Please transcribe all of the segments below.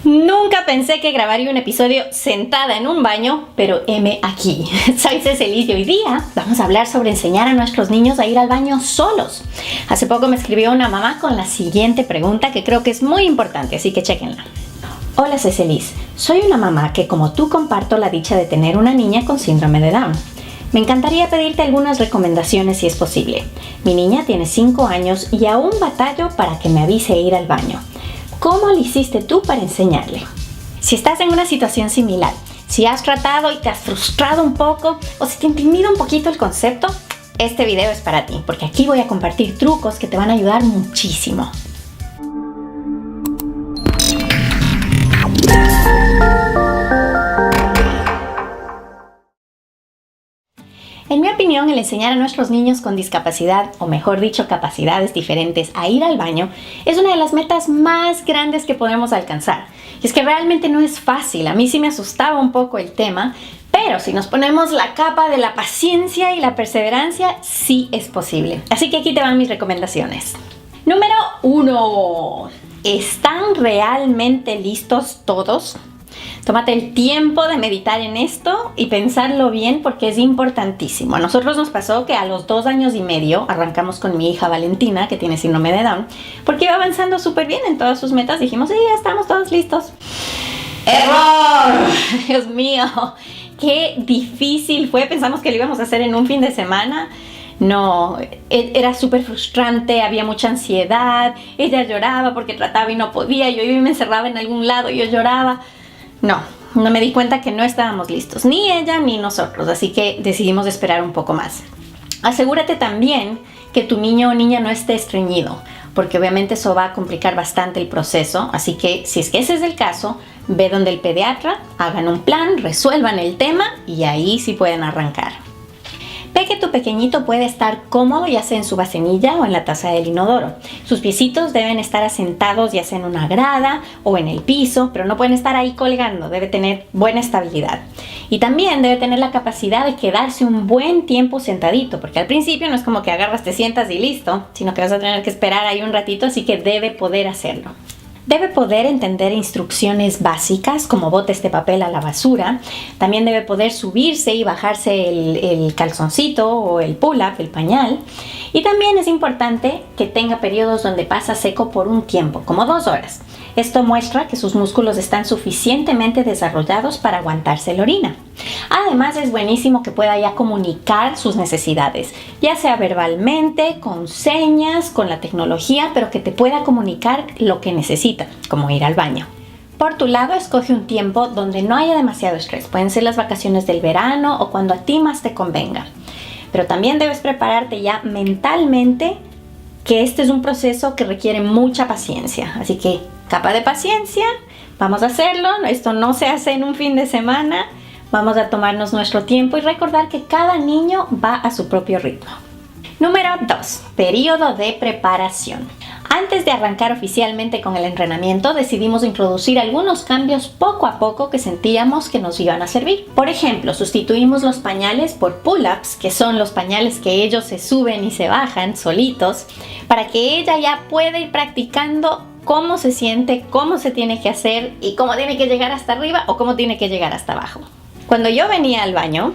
Nunca pensé que grabaría un episodio sentada en un baño, pero heme aquí. Soy Cecilis y hoy día vamos a hablar sobre enseñar a nuestros niños a ir al baño solos. Hace poco me escribió una mamá con la siguiente pregunta que creo que es muy importante, así que chéquenla. Hola Cecilis, soy una mamá que como tú comparto la dicha de tener una niña con síndrome de Down. Me encantaría pedirte algunas recomendaciones si es posible. Mi niña tiene 5 años y aún batallo para que me avise ir al baño. ¿Cómo le hiciste tú para enseñarle? Si estás en una situación similar, si has tratado y te has frustrado un poco o si te intimida un poquito el concepto, este video es para ti, porque aquí voy a compartir trucos que te van a ayudar muchísimo. En mi opinión, el enseñar a nuestros niños con discapacidad, o mejor dicho, capacidades diferentes, a ir al baño, es una de las metas más grandes que podemos alcanzar. Y es que realmente no es fácil, a mí sí me asustaba un poco el tema, pero si nos ponemos la capa de la paciencia y la perseverancia, sí es posible. Así que aquí te van mis recomendaciones. Número 1. ¿Están realmente listos todos? Tómate el tiempo de meditar en esto y pensarlo bien porque es importantísimo. A nosotros nos pasó que a los 2 años y medio arrancamos con mi hija Valentina, que tiene síndrome de Down, porque iba avanzando súper bien en todas sus metas. Dijimos, sí, ya estamos todos listos. ¡Error! Dios mío, qué difícil fue. Pensamos que lo íbamos a hacer en un fin de semana. No, era súper frustrante, había mucha ansiedad. Ella lloraba porque trataba y no podía. Yo iba y me encerraba en algún lado y yo lloraba. No me di cuenta que no estábamos listos, ni ella ni nosotros, así que decidimos esperar un poco más. Asegúrate también que tu niño o niña no esté estreñido, porque obviamente eso va a complicar bastante el proceso, así que si es que ese es el caso, ve donde el pediatra, hagan un plan, resuelvan el tema y ahí sí pueden arrancar. Ve que tu pequeñito puede estar cómodo ya sea en su vasenilla o en la taza del inodoro. Sus piecitos deben estar asentados ya sea en una grada o en el piso, pero no pueden estar ahí colgando, debe tener buena estabilidad. Y también debe tener la capacidad de quedarse un buen tiempo sentadito, porque al principio no es como que agarras, te sientas y listo, sino que vas a tener que esperar ahí un ratito, así que debe poder hacerlo. Debe poder entender instrucciones básicas como bote este papel a la basura. También debe poder subirse y bajarse el calzoncito o el pull-up, el pañal. Y también es importante que tenga periodos donde pasa seco por un tiempo, como 2 horas. Esto muestra que sus músculos están suficientemente desarrollados para aguantarse la orina. Además, es buenísimo que pueda ya comunicar sus necesidades, ya sea verbalmente, con señas, con la tecnología, pero que te pueda comunicar lo que necesita, como ir al baño. Por tu lado, escoge un tiempo donde no haya demasiado estrés. Pueden ser las vacaciones del verano o cuando a ti más te convenga. Pero también debes prepararte ya mentalmente que este es un proceso que requiere mucha paciencia. Así que capa de paciencia, vamos a hacerlo. Esto no se hace en un fin de semana. Vamos a tomarnos nuestro tiempo y recordar que cada niño va a su propio ritmo. Número 2. Periodo de preparación. Antes de arrancar oficialmente con el entrenamiento, decidimos introducir algunos cambios poco a poco que sentíamos que nos iban a servir. Por ejemplo, sustituimos los pañales por pull-ups, que son los pañales que ellos se suben y se bajan solitos, para que ella ya pueda ir practicando cómo se siente, cómo se tiene que hacer y cómo tiene que llegar hasta arriba o cómo tiene que llegar hasta abajo. Cuando yo venía al baño,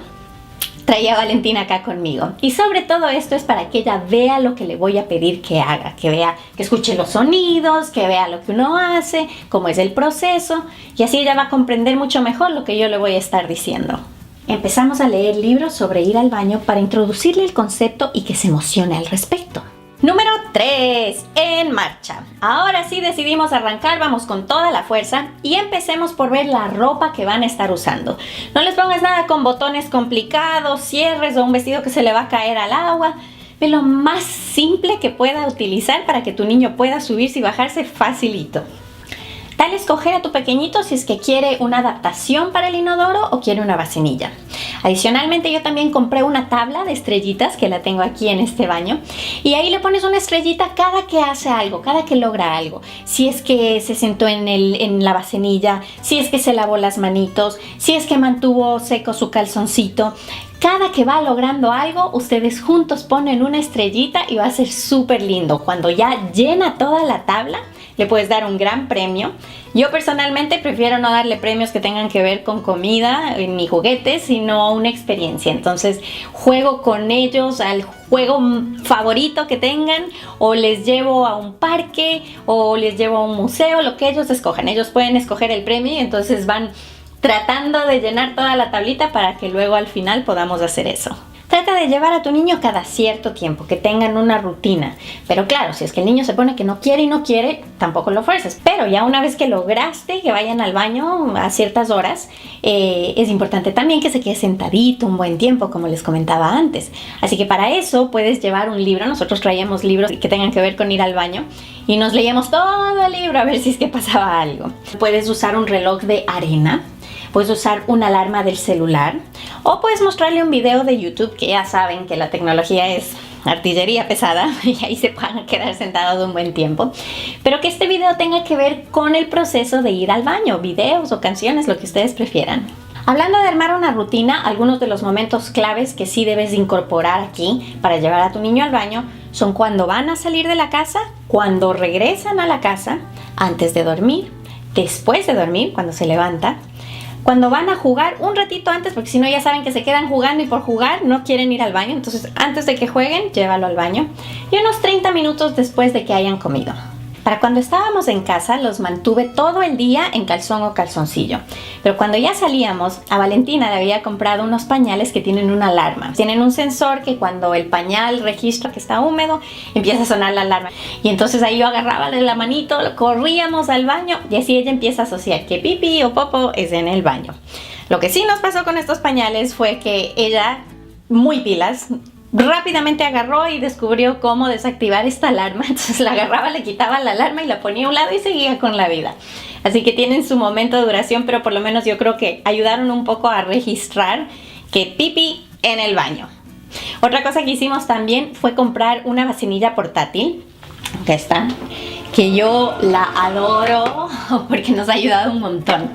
traía a Valentina acá conmigo. Y sobre todo esto es para que ella vea lo que le voy a pedir que haga, que vea, que escuche los sonidos, que vea lo que uno hace, cómo es el proceso, y así ella va a comprender mucho mejor lo que yo le voy a estar diciendo. Empezamos a leer libros sobre ir al baño para introducirle el concepto y que se emocione al respecto. Número 3. En marcha. Ahora sí decidimos arrancar, vamos con toda la fuerza y empecemos por ver la ropa que van a estar usando. No les pongas nada con botones complicados, cierres o un vestido que se le va a caer al agua. Ve lo más simple que pueda utilizar para que tu niño pueda subirse y bajarse facilito. Dale a escoger a tu pequeñito si es que quiere una adaptación para el inodoro o quiere una vasenilla. Adicionalmente, yo también compré una tabla de estrellitas que la tengo aquí en este baño y ahí le pones una estrellita cada que hace algo, cada que logra algo. Si es que se sentó en la vasenilla, si es que se lavó las manitos, si es que mantuvo seco su calzoncito. Cada que va logrando algo, ustedes juntos ponen una estrellita y va a ser súper lindo. Cuando ya llena toda la tabla, le puedes dar un gran premio. Yo personalmente prefiero no darle premios que tengan que ver con comida ni juguetes, sino una experiencia. Entonces juego con ellos al juego favorito que tengan, o les llevo a un parque, o les llevo a un museo, lo que ellos escojan. Ellos pueden escoger el premio y entonces van tratando de llenar toda la tablita para que luego al final podamos hacer eso. Trata de llevar a tu niño cada cierto tiempo, que tengan una rutina. Pero claro, si es que el niño se pone que no quiere y no quiere, tampoco lo fuerces. Pero ya una vez que lograste que vayan al baño a ciertas horas, es importante también que se quede sentadito un buen tiempo, como les comentaba antes. Así que para eso puedes llevar un libro. Nosotros traíamos libros que tengan que ver con ir al baño y nos leíamos todo el libro a ver si es que pasaba algo. Puedes usar un reloj de arena. Puedes usar una alarma del celular o puedes mostrarle un video de YouTube, que ya saben que la tecnología es artillería pesada y ahí se puedan quedar sentados un buen tiempo. Pero que este video tenga que ver con el proceso de ir al baño, videos o canciones, lo que ustedes prefieran. Hablando de armar una rutina, algunos de los momentos claves que sí debes incorporar aquí para llevar a tu niño al baño son cuando van a salir de la casa, cuando regresan a la casa, antes de dormir, después de dormir, cuando se levanta, cuando van a jugar un ratito antes, porque si no ya saben que se quedan jugando y por jugar no quieren ir al baño. Entonces antes de que jueguen, llévalo al baño. Y unos 30 minutos después de que hayan comido. Para cuando estábamos en casa los mantuve todo el día en calzón o calzoncillo. Pero cuando ya salíamos, a Valentina le había comprado unos pañales que tienen una alarma. Tienen un sensor que cuando el pañal registra que está húmedo, empieza a sonar la alarma. Y entonces ahí yo agarraba de la manito, corríamos al baño y así ella empieza a asociar que pipí o popo es en el baño. Lo que sí nos pasó con estos pañales fue que ella, muy pilas, rápidamente agarró y descubrió cómo desactivar esta alarma. Entonces la agarraba, le quitaba la alarma y la ponía a un lado y seguía con la vida. Así que tienen su momento de duración, pero por lo menos yo creo que ayudaron un poco a registrar que pipí en el baño. Otra cosa que hicimos también fue comprar una vacinilla portátil. Acá está. Que yo la adoro porque nos ha ayudado un montón.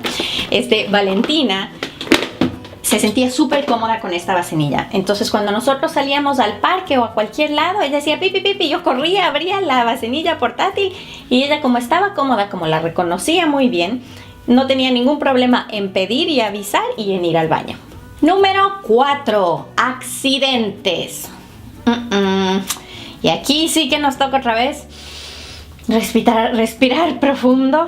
Valentina se sentía súper cómoda con esta vacinilla. Entonces cuando nosotros salíamos al parque o a cualquier lado, ella decía pipi pipi, yo corría, abría la vacinilla portátil y ella, como estaba cómoda, como la reconocía muy bien, no tenía ningún problema en pedir y avisar y en ir al baño. Número 4, accidentes. Y aquí sí que nos toca otra vez respirar profundo,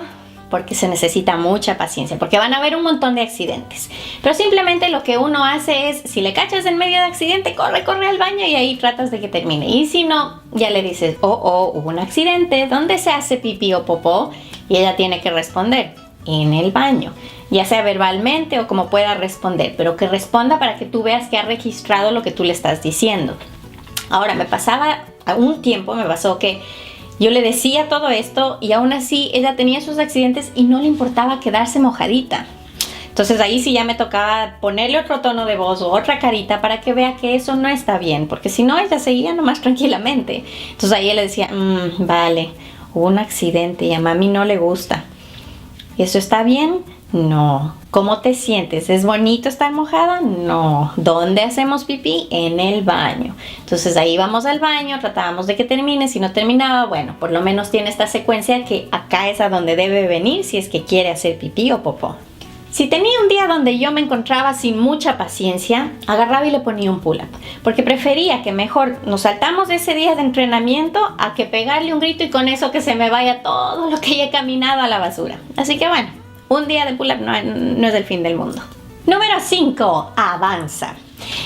porque se necesita mucha paciencia, porque van a haber un montón de accidentes. Pero simplemente lo que uno hace es, si le cachas en medio de accidente, corre al baño y ahí tratas de que termine. Y si no, ya le dices, hubo un accidente, ¿dónde se hace pipí o popó? Y ella tiene que responder, en el baño. Ya sea verbalmente o como pueda responder, pero que responda para que tú veas que ha registrado lo que tú le estás diciendo. Ahora, me pasó que yo le decía todo esto y aún así ella tenía sus accidentes y no le importaba quedarse mojadita. Entonces ahí sí ya me tocaba ponerle otro tono de voz o otra carita para que vea que eso no está bien, porque si no ella seguía nomás tranquilamente. Entonces ahí él le decía, vale, hubo un accidente y a mami no le gusta. ¿Eso está bien? No. ¿Cómo te sientes? ¿Es bonito estar mojada? No. ¿Dónde hacemos pipí? En el baño. Entonces ahí vamos al baño, tratábamos de que termine. Si no terminaba, bueno, por lo menos tiene esta secuencia que acá es a donde debe venir si es que quiere hacer pipí o popó. Si tenía un día donde yo me encontraba sin mucha paciencia, agarraba y le ponía un pull-up, porque prefería que mejor nos saltamos ese día de entrenamiento a que pegarle un grito y con eso que se me vaya todo lo que he caminado a la basura. Así que bueno, un día de pull-up no es el fin del mundo. Número 5, avanza.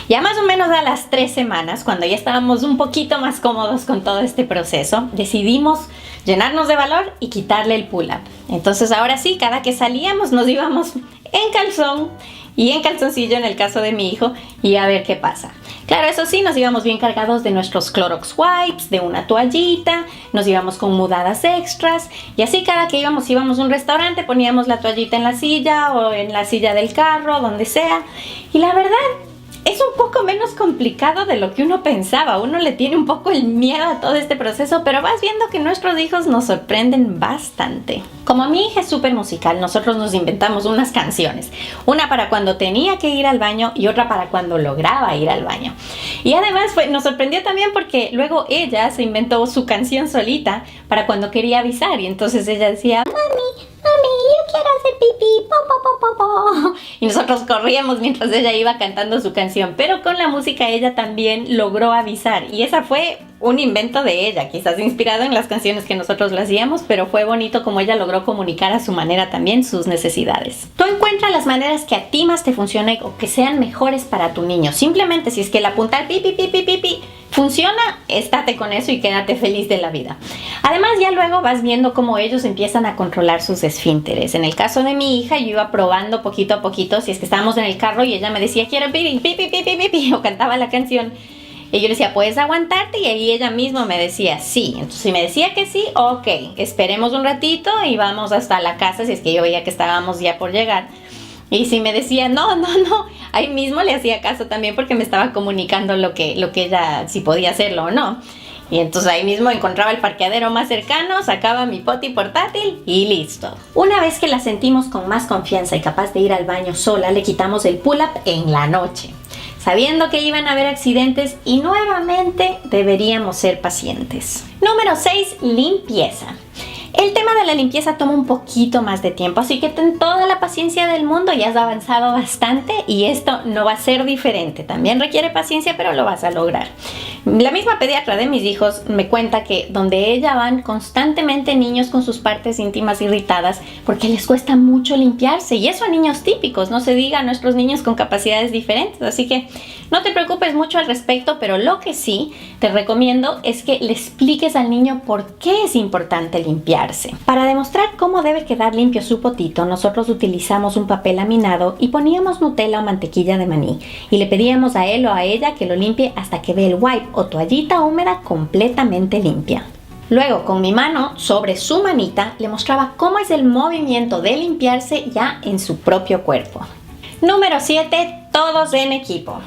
Ya más o menos a las 3 semanas, cuando ya estábamos un poquito más cómodos con todo este proceso, decidimos llenarnos de valor y quitarle el pull-up. Entonces ahora sí, cada que salíamos nos íbamos en calzón y en calzoncillo en el caso de mi hijo y a ver qué pasa. Claro, eso sí, nos íbamos bien cargados de nuestros Clorox wipes, de una toallita, nos íbamos con mudadas extras y así cada que íbamos a un restaurante poníamos la toallita en la silla o en la silla del carro, donde sea. Y la verdad es un poco menos complicado de lo que uno pensaba. Uno le tiene un poco el miedo a todo este proceso, pero vas viendo que nuestros hijos nos sorprenden bastante. Como mi hija es súper musical, nosotros nos inventamos unas canciones. Una para cuando tenía que ir al baño y otra para cuando lograba ir al baño. Y además nos sorprendió también porque luego ella se inventó su canción solita para cuando quería avisar. Y entonces ella decía, mami, yo quiero hacer pipí, po, po, po, po, po. Y nosotros corríamos mientras ella iba cantando su canción, pero con la música ella también logró avisar, y esa fue un invento de ella, quizás inspirado en las canciones que nosotros le hacíamos, pero fue bonito como ella logró comunicar a su manera también sus necesidades. Tú encuentra las maneras que a ti más te funcionen o que sean mejores para tu niño. Simplemente si es que el apuntar pi, pi, pi, pi, pi, pi funciona, estate con eso y quédate feliz de la vida. Además, ya luego vas viendo cómo ellos empiezan a controlar sus esfínteres. En el caso de mi hija, yo iba probando poquito a poquito. Si es que estábamos en el carro y ella me decía, quiero pi, pi, pi, pi, pi, pi, pi, o cantaba la canción, y yo le decía, ¿puedes aguantarte? Y ahí ella misma me decía, sí. Entonces, si me decía que sí, ok, esperemos un ratito y vamos hasta la casa, si es que yo veía que estábamos ya por llegar. Y si me decía, no, ahí mismo le hacía caso también, porque me estaba comunicando lo que ella, si podía hacerlo o no. Y entonces ahí mismo encontraba el parqueadero más cercano, sacaba mi poti portátil y listo. Una vez que la sentimos con más confianza y capaz de ir al baño sola, le quitamos el pull-up en la noche, sabiendo que iban a haber accidentes, y nuevamente deberíamos ser pacientes. Número 6, limpieza. El tema de la limpieza toma un poquito más de tiempo, así que ten toda la paciencia del mundo, ya has avanzado bastante y esto no va a ser diferente. También requiere paciencia, pero lo vas a lograr. La misma pediatra de mis hijos me cuenta que donde ella van constantemente niños con sus partes íntimas irritadas porque les cuesta mucho limpiarse, y eso a niños típicos, no se diga a nuestros niños con capacidades diferentes, así que no te preocupes mucho al respecto, pero lo que sí te recomiendo es que le expliques al niño por qué es importante limpiarse. Para demostrar cómo debe quedar limpio su potito, nosotros utilizamos un papel laminado y poníamos Nutella o mantequilla de maní, y le pedíamos a él o a ella que lo limpie hasta que ve el wipe o toallita húmeda completamente limpia. Luego, con mi mano sobre su manita, le mostraba cómo es el movimiento de limpiarse ya en su propio cuerpo. Número 7. Todos en equipo.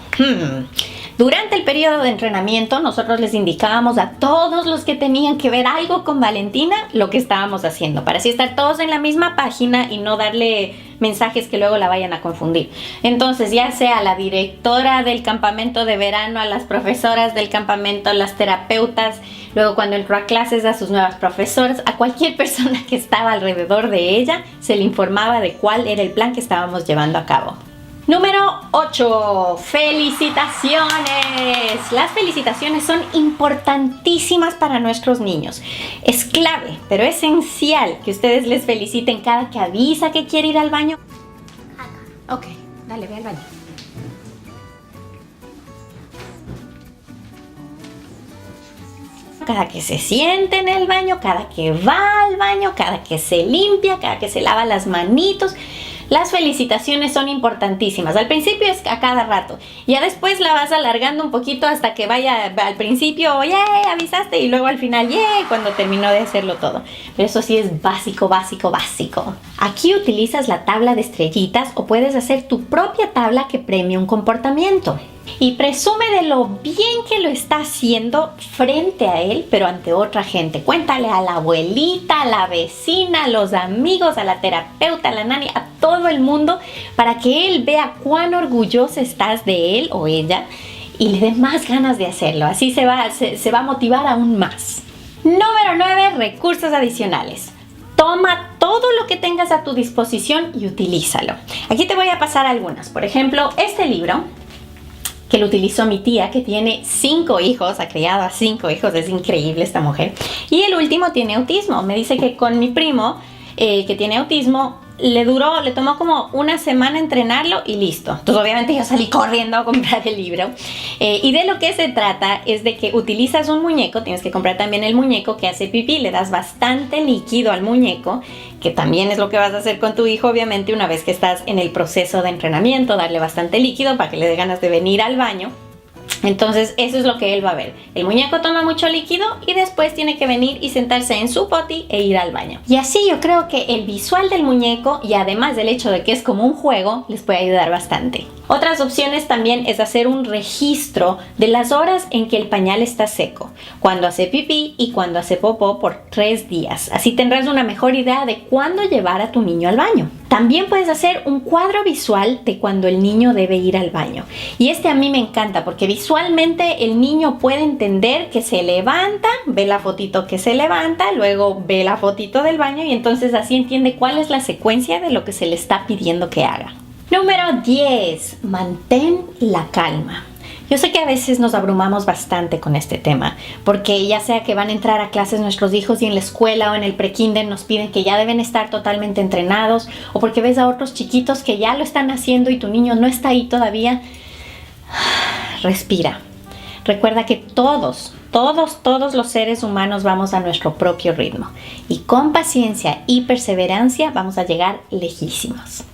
Durante el periodo de entrenamiento, nosotros les indicábamos a todos los que tenían que ver algo con Valentina lo que estábamos haciendo, para así estar todos en la misma página y no darle mensajes que luego la vayan a confundir. Entonces, ya sea la directora del campamento de verano, a las profesoras del campamento, las terapeutas, luego cuando entró a clases a sus nuevas profesoras, a cualquier persona que estaba alrededor de ella, se le informaba de cuál era el plan que estábamos llevando a cabo. Número 8. Felicitaciones. Las felicitaciones son importantísimas para nuestros niños. Es clave, pero esencial que ustedes les feliciten cada que avisa que quiere ir al baño. Ok, dale, ve al baño. Cada que se siente en el baño, cada que va al baño, cada que se limpia, cada que se lava las manitos. Las felicitaciones son importantísimas. Al principio es a cada rato. Ya después la vas alargando un poquito hasta que vaya al principio, ¡yay! Avisaste, y luego al final, ¡yay! Cuando terminó de hacerlo todo. Pero eso sí es básico. Aquí utilizas la tabla de estrellitas o puedes hacer tu propia tabla que premie un comportamiento. Y presume de lo bien que lo está haciendo frente a él, pero ante otra gente. Cuéntale a la abuelita, a la vecina, a los amigos, a la terapeuta, a la nani, a todo el mundo, para que él vea cuán orgulloso estás de él o ella y le dé más ganas de hacerlo. Así se va a motivar aún más. Número 9. Recursos adicionales. Toma todo lo que tengas a tu disposición y utilízalo. Aquí te voy a pasar algunas. Por ejemplo, este libro, que lo utilizó mi tía, que tiene 5 hijos, ha criado a 5 hijos, es increíble esta mujer. Y el último tiene autismo. Me dice que con mi primo, que tiene autismo, le tomó como una semana entrenarlo y listo. Entonces obviamente yo salí corriendo a comprar el libro. Y de lo que se trata es de que utilizas un muñeco, tienes que comprar también el muñeco que hace pipí, le das bastante líquido al muñeco, que también es lo que vas a hacer con tu hijo, obviamente, una vez que estás en el proceso de entrenamiento, darle bastante líquido para que le dé ganas de venir al baño. Entonces eso es lo que él va a ver. El muñeco toma mucho líquido y después tiene que venir y sentarse en su potty e ir al baño. Y así yo creo que el visual del muñeco, y además del hecho de que es como un juego, les puede ayudar bastante. Otras opciones también es hacer un registro de las horas en que el pañal está seco, cuando hace pipí y cuando hace popó por 3 días. Así tendrás una mejor idea de cuándo llevar a tu niño al baño. También puedes hacer un cuadro visual de cuando el niño debe ir al baño. Y este a mí me encanta porque visualmente el niño puede entender que se levanta, ve la fotito que se levanta, luego ve la fotito del baño y entonces así entiende cuál es la secuencia de lo que se le está pidiendo que haga. Número 10. Mantén la calma. Yo sé que a veces nos abrumamos bastante con este tema, porque ya sea que van a entrar a clases nuestros hijos y en la escuela o en el prekinder nos piden que ya deben estar totalmente entrenados, o porque ves a otros chiquitos que ya lo están haciendo y tu niño no está ahí todavía. Respira. Recuerda que todos los seres humanos vamos a nuestro propio ritmo y con paciencia y perseverancia vamos a llegar lejísimos.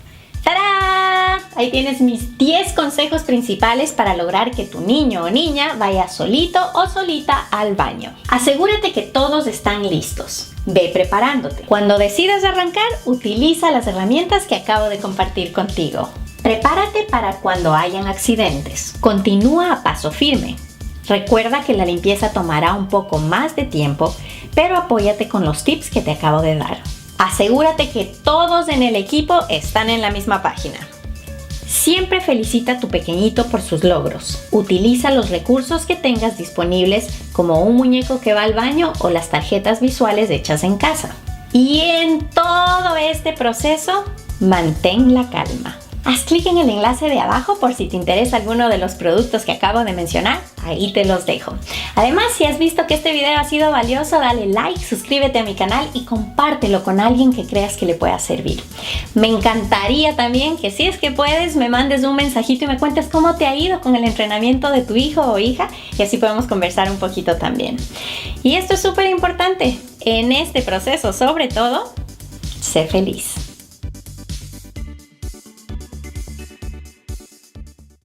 ¡Tarán! Ahí tienes mis 10 consejos principales para lograr que tu niño o niña vaya solito o solita al baño. Asegúrate que todos están listos. Ve preparándote. Cuando decidas arrancar, utiliza las herramientas que acabo de compartir contigo. Prepárate para cuando hayan accidentes. Continúa a paso firme. Recuerda que la limpieza tomará un poco más de tiempo, pero apóyate con los tips que te acabo de dar. Asegúrate que todos en el equipo están en la misma página. Siempre felicita a tu pequeñito por sus logros. Utiliza los recursos que tengas disponibles como un muñeco que va al baño o las tarjetas visuales hechas en casa. Y en todo este proceso, mantén la calma. Haz clic en el enlace de abajo por si te interesa alguno de los productos que acabo de mencionar, ahí te los dejo. Además, si has visto que este video ha sido valioso, dale like, suscríbete a mi canal y compártelo con alguien que creas que le pueda servir. Me encantaría también que si es que puedes, me mandes un mensajito y me cuentes cómo te ha ido con el entrenamiento de tu hijo o hija y así podemos conversar un poquito también. Y esto es súper importante, en este proceso sobre todo, sé feliz.